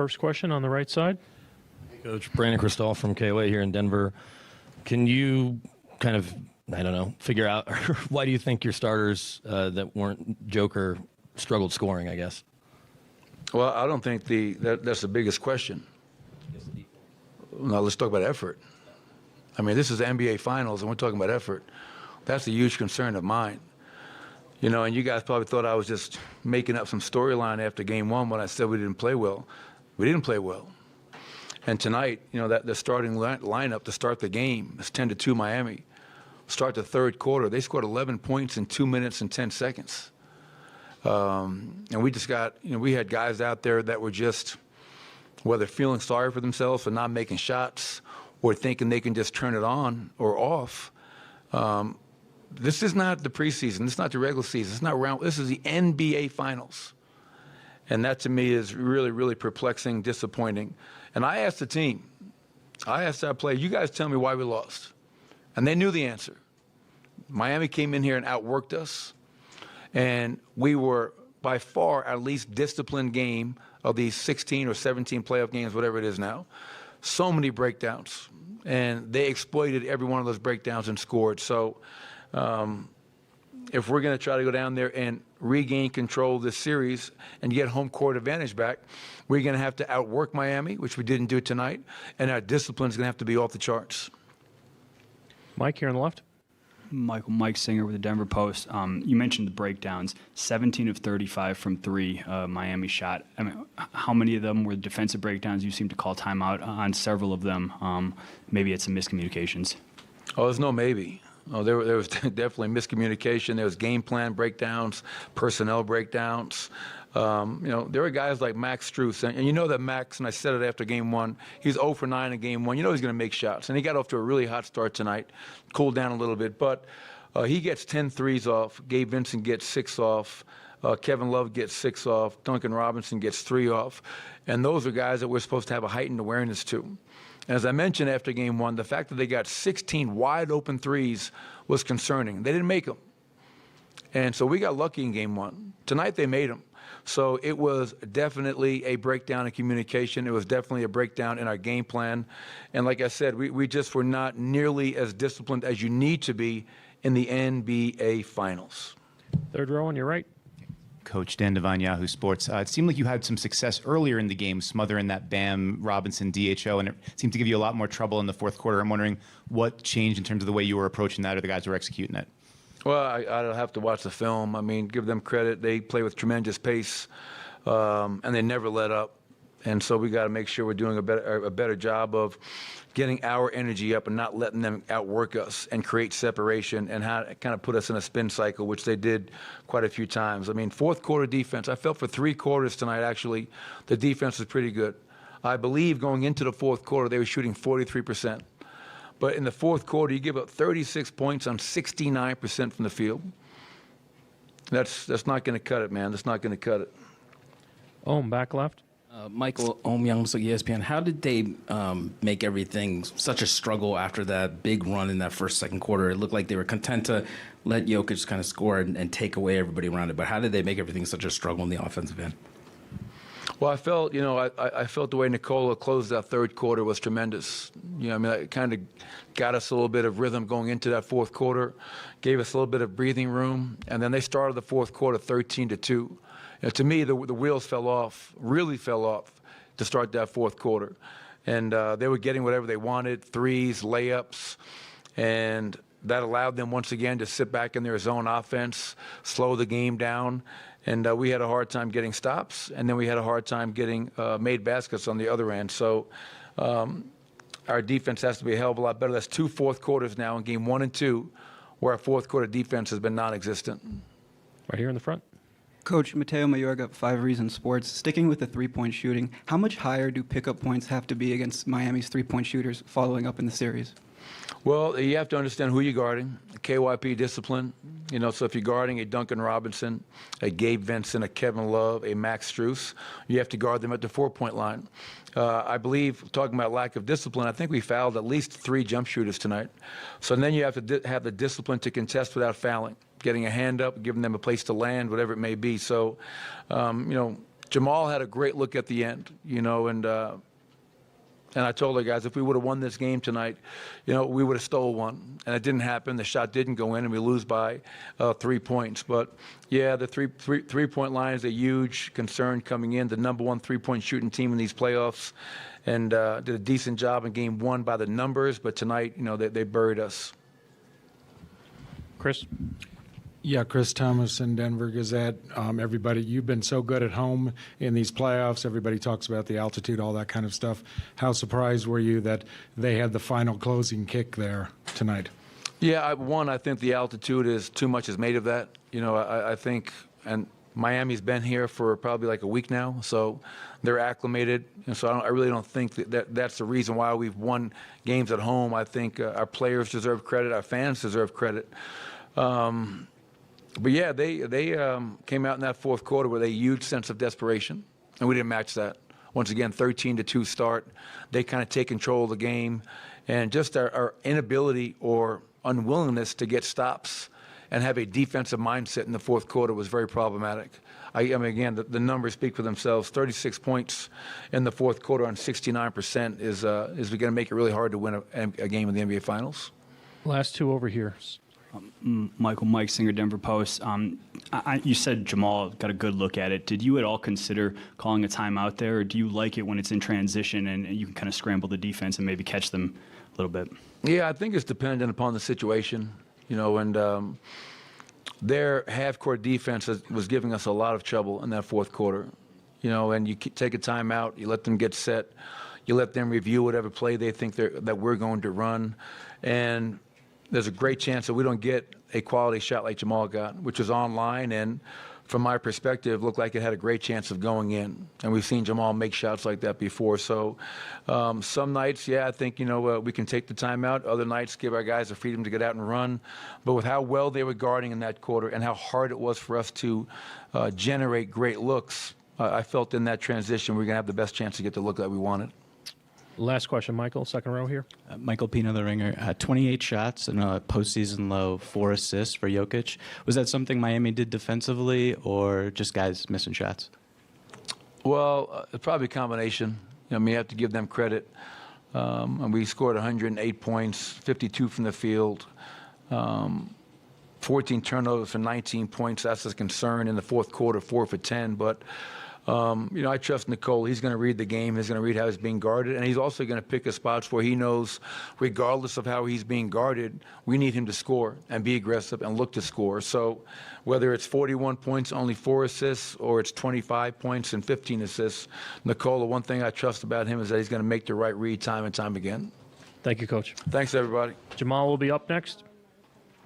first question on the right side. Coach Brandon Cristal from KOA here in Denver. Can you kind of, I don't know, figure out why do you think your starters that weren't Joker struggled scoring, I guess? Well, I don't think that's the biggest question. Now, let's talk about effort. I mean, this is the NBA Finals, and we're talking about effort. That's a huge concern of mine. You know, and you guys probably thought I was just making up some storyline after Game 1 when I said we didn't play well. We didn't play well. And tonight, you know, that the starting lineup to start the game is 10-2 Miami. Start the third quarter, they scored 11 points in 2 minutes and 10 seconds. And we just got, you know, we had guys out there that were just, whether feeling sorry for themselves for not making shots or thinking they can just turn it on or off. This is not the preseason. This is not the regular season. It's not round. This is the NBA Finals. And that, to me, is really, really perplexing, disappointing. And I asked the team, I asked our players, you guys tell me why we lost. And they knew the answer. Miami came in here and outworked us. And we were, by far, our least disciplined game of these 16 or 17 playoff games, whatever it is now. So many breakdowns. And they exploited every one of those breakdowns and scored. So if we're going to try to go down there and regain control of this series and get home court advantage back, we're going to have to outwork Miami, which we didn't do tonight, and our discipline is going to have to be off the charts. Mike here on the left. Mike Singer with the Denver Post. You mentioned the breakdowns. 17 of 35 from three, Miami shot. I mean, how many of them were defensive breakdowns? You seem to call timeout on several of them. Maybe it's some miscommunications. Oh, there's no maybe. Oh, there was definitely miscommunication. There was game plan breakdowns, personnel breakdowns. You know, there were guys like Max Strus, and you know that Max, and I said it after Game 1, he's 0 for 9 in Game 1. You know he's going to make shots, and he got off to a really hot start tonight, cooled down a little bit. But he gets 10 threes off. Gabe Vincent gets 6 off. Kevin Love gets 6 off. Duncan Robinson gets 3 off. And those are guys that we're supposed to have a heightened awareness to. And as I mentioned after Game 1, the fact that they got 16 wide-open threes was concerning. They didn't make them. And so we got lucky in Game 1. Tonight they made them. So it was definitely a breakdown in communication. It was definitely a breakdown in our game plan. And like I said, we just were not nearly as disciplined as you need to be in the NBA Finals. Third row on your right. Coach Dan Devine, Yahoo Sports. It seemed like you had some success earlier in the game, smothering that Bam Robinson DHO, and it seemed to give you a lot more trouble in the fourth quarter. I'm wondering what changed in terms of the way you were approaching that or the guys who were executing it. Well, I'd have to watch the film. I mean, give them credit. They play with tremendous pace, and they never let up. And so we got to make sure we're doing a better job of getting our energy up and not letting them outwork us and create separation and kind of put us in a spin cycle, which they did quite a few times. I mean, fourth quarter defense, I felt for 3 quarters tonight, actually, the defense was pretty good. I believe going into the fourth quarter, they were shooting 43%. But in the fourth quarter, you give up 36 points on 69% from the field. That's not going to cut it, man. That's not going to cut it. Back left. Michael Young, so ESPN. How did they make everything such a struggle after that big run in that second quarter? It looked like they were content to let Jokic kind of score and take away everybody around it. But how did they make everything such a struggle in the offensive end? Well, I felt, you know, I felt the way Nikola closed that third quarter was tremendous. You know, I mean, it kind of got us a little bit of rhythm going into that fourth quarter, gave us a little bit of breathing room, and then they started the fourth quarter 13-2. You know, to me, the wheels fell off, really fell off to start that fourth quarter. And they were getting whatever they wanted, threes, layups, and that allowed them once again to sit back in their zone offense, slow the game down. And we had a hard time getting stops, and then we had a hard time getting made baskets on the other end. So our defense has to be a hell of a lot better. That's 2 fourth quarters now in Game 1 and 2 where our fourth quarter defense has been non-existent. Right here in the front. Coach Mateo Mayorga, 5 Reasons Sports. Sticking with the three-point shooting, how much higher do pickup points have to be against Miami's three-point shooters following up in the series? Well, you have to understand who you're guarding, KYP discipline. You know, so if you're guarding a Duncan Robinson, a Gabe Vincent, a Kevin Love, a Max Strus, you have to guard them at the 4-point line. I believe, talking about lack of discipline, I think we fouled at least 3 jump shooters tonight. So then you have to have the discipline to contest without fouling, getting a hand up, giving them a place to land, whatever it may be. So, you know, Jamal had a great look at the end, and I told the guys, if we would have won this game tonight, we would have stole one. And it didn't happen. The shot didn't go in, and we lose by 3 points. But, yeah, the three-point line is a huge concern coming in. The number one three-point shooting team in these playoffs, and did a decent job in game one by the numbers. But tonight, they buried us. Chris? Yeah, Chris Thomas in Denver Gazette. Everybody, you've been so good at home in these playoffs. Everybody talks about the altitude, all that kind of stuff. How surprised were you that they had the final closing kick there tonight? Yeah, I think the altitude too much is made of that. I think, and Miami's been here for probably like a week now, so they're acclimated. And so I really don't think that's the reason why we've won games at home. I think our players deserve credit, our fans deserve credit. But yeah, they came out in that fourth quarter with a huge sense of desperation, and we didn't match that. Once again, 13-2 start. They kind of take control of the game, and just our inability or unwillingness to get stops and have a defensive mindset in the fourth quarter was very problematic. I mean, again, the numbers speak for themselves. 36 points in the fourth quarter on 69% is going to make it really hard to win a game in the NBA Finals. Last two over here. Mike Singer, Denver Post. You said Jamal got a good look at it. Did you at all consider calling a timeout there, or do you like it when it's in transition and you can kind of scramble the defense and maybe catch them a little bit? Yeah, I think it's dependent upon the situation, and their half-court defense was giving us a lot of trouble in that fourth quarter, and you take a timeout, you let them get set, you let them review whatever play they think that we're going to run, and there's a great chance that we don't get a quality shot like Jamal got, which was online and, from my perspective, looked like it had a great chance of going in. And we've seen Jamal make shots like that before. So some nights, yeah, I think, we can take the timeout. Other nights, give our guys the freedom to get out and run. But with how well they were guarding in that quarter and how hard it was for us to generate great looks, I felt in that transition we're going to have the best chance to get the look that we wanted. Last question, Michael, second row here. Michael Pino, The Ringer. 28 shots and a postseason low, 4 assists for Jokic. Was that something Miami did defensively, or just guys missing shots? Well, it's probably a combination. You have to give them credit. And we scored 108 points, 52 from the field, 14 turnovers for 19 points. That's a concern in the fourth quarter, 4 for 10. But I trust Nicole. He's going to read the game. He's going to read how he's being guarded. And he's also going to pick his spots where he knows, regardless of how he's being guarded, we need him to score and be aggressive and look to score. So whether it's 41 points, only 4 assists, or it's 25 points and 15 assists, Nicole, the one thing I trust about him is that he's going to make the right read time and time again. Thank you, Coach. Thanks, everybody. Jamal will be up next.